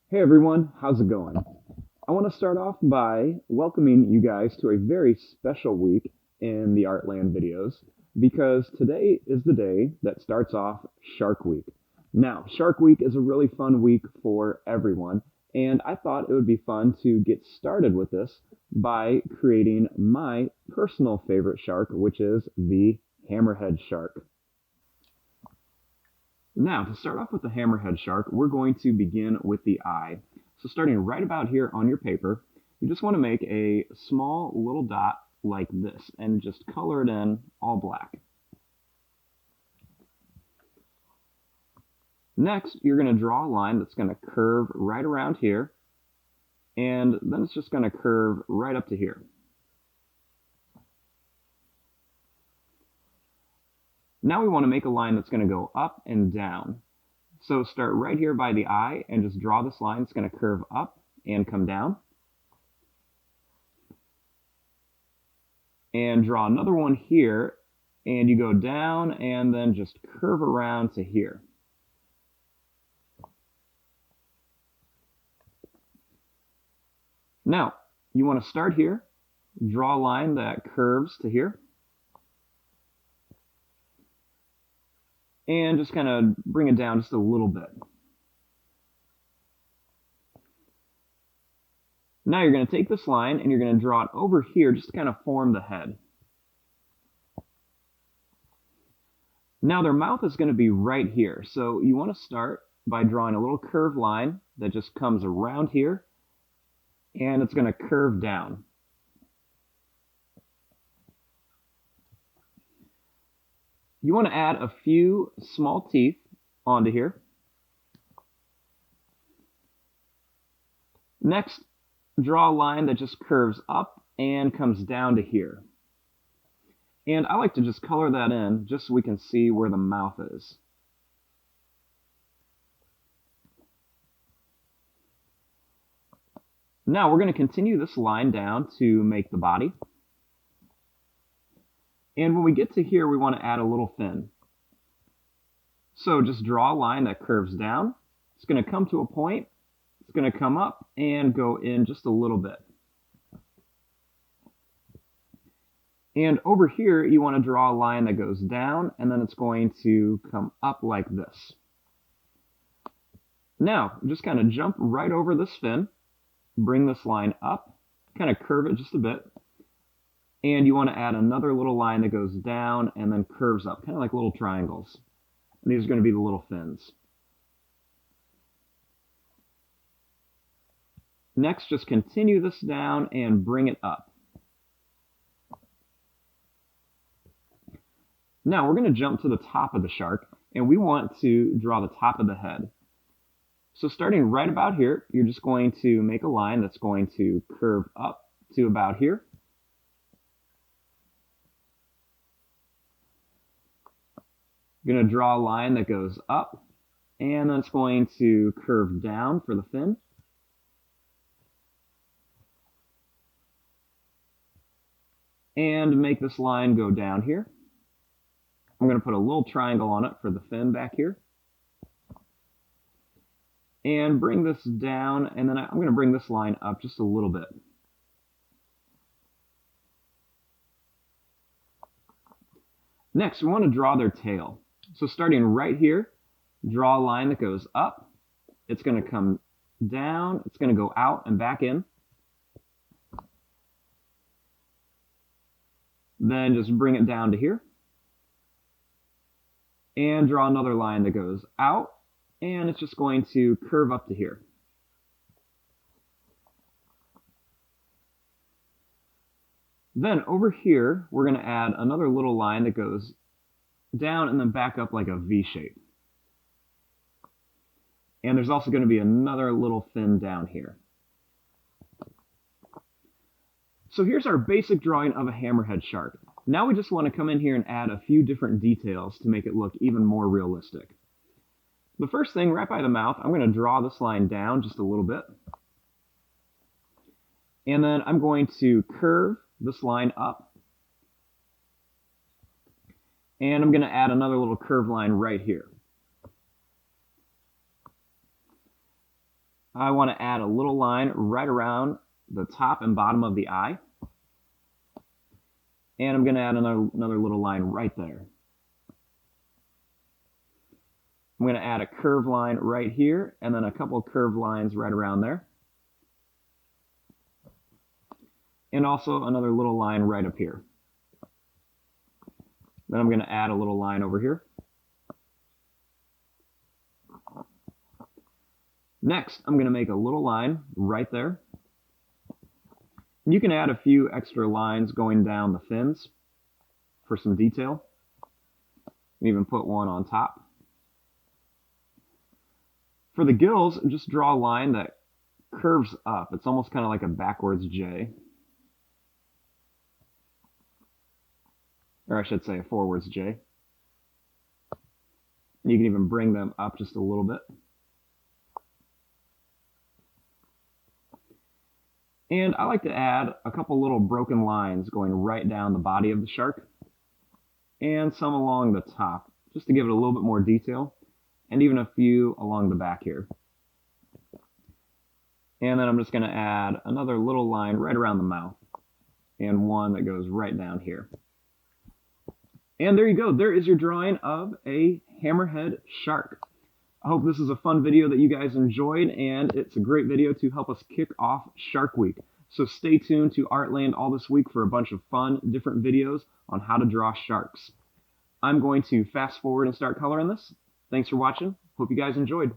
Hey everyone, how's it going? I want to start off by welcoming you guys to a very special week in the Artland videos because today is the day that starts off Shark Week. Now, Shark Week is a really fun week for everyone, and I thought it would be fun to get started with this by creating my personal favorite shark, which is the hammerhead shark. Now, to start off with the hammerhead shark, we're going to begin with the eye. So starting right about here on your paper, you just want to make a small little dot like this and just color it in all black. Next, you're going to draw a line that's going to curve right around here, and then it's just going to curve right up to here. Now we want to make a line that's going to go up and down. So start right here by the eye and just draw this line. It's going to curve up and come down. And draw another one here, and you go down and then just curve around to here. Now, you want to start here, draw a line that curves to here, and just kind of bring it down just a little bit. Now you're going to take this line and you're going to draw it over here just to kind of form the head. Now their mouth is going to be right here, so you want to start by drawing a little curved line that just comes around here, and it's going to curve down. You want to add a few small teeth onto here. Next, draw a line that just curves up and comes down to here. And I like to just color that in just so we can see where the mouth is. Now we're going to continue this line down to make the body. And when we get to here, we want to add a little fin. So just draw a line that curves down. It's going to come to a point. It's going to come up and go in just a little bit. And over here, you want to draw a line that goes down, and then it's going to come up like this. Now, just kind of jump right over this fin, bring this line up, kind of curve it just a bit, and you want to add another little line that goes down and then curves up, kind of like little triangles. And these are going to be the little fins. Next, just continue this down and bring it up. Now we're going to jump to the top of the shark, and we want to draw the top of the head. So starting right about here, you're just going to make a line that's going to curve up to about here. You're going to draw a line that goes up, and then it's going to curve down for the fin. And make this line go down here. I'm going to put a little triangle on it for the fin back here. And bring this down, and then I'm going to bring this line up just a little bit. Next, we want to draw their tail. So starting right here, draw a line that goes up. It's going to come down. It's going to go out and back in. Then just bring it down to here. And draw another line that goes out, and it's just going to curve up to here. Then over here, we're going to add another little line that goes down and then back up like a V shape. And there's also going to be another little fin down here. So here's our basic drawing of a hammerhead shark. Now we just want to come in here and add a few different details to make it look even more realistic. The first thing, right by the mouth, I'm going to draw this line down just a little bit. And then I'm going to curve this line up. And I'm going to add another little curved line right here. I want to add a little line right around the top and bottom of the eye. And I'm going to add another little line right there. I'm going to add a curved line right here, and then a couple of curved lines right around there. And also another little line right up here. Then I'm going to add a little line over here. Next, I'm going to make a little line right there. You can add a few extra lines going down the fins for some detail. You can even put one on top. For the gills, just draw a line that curves up. It's almost kind of like a backwards J. Or I should say a forwards J. You can even bring them up just a little bit. And I like to add a couple little broken lines going right down the body of the shark and some along the top, just to give it a little bit more detail, and even a few along the back here. And then I'm just going to add another little line right around the mouth and one that goes right down here. And there you go. There is your drawing of a hammerhead shark. I hope this is a fun video that you guys enjoyed, and it's a great video to help us kick off Shark Week. So stay tuned to Artland all this week for a bunch of fun, different videos on how to draw sharks. I'm going to fast forward and start coloring this. Thanks for watching. Hope you guys enjoyed.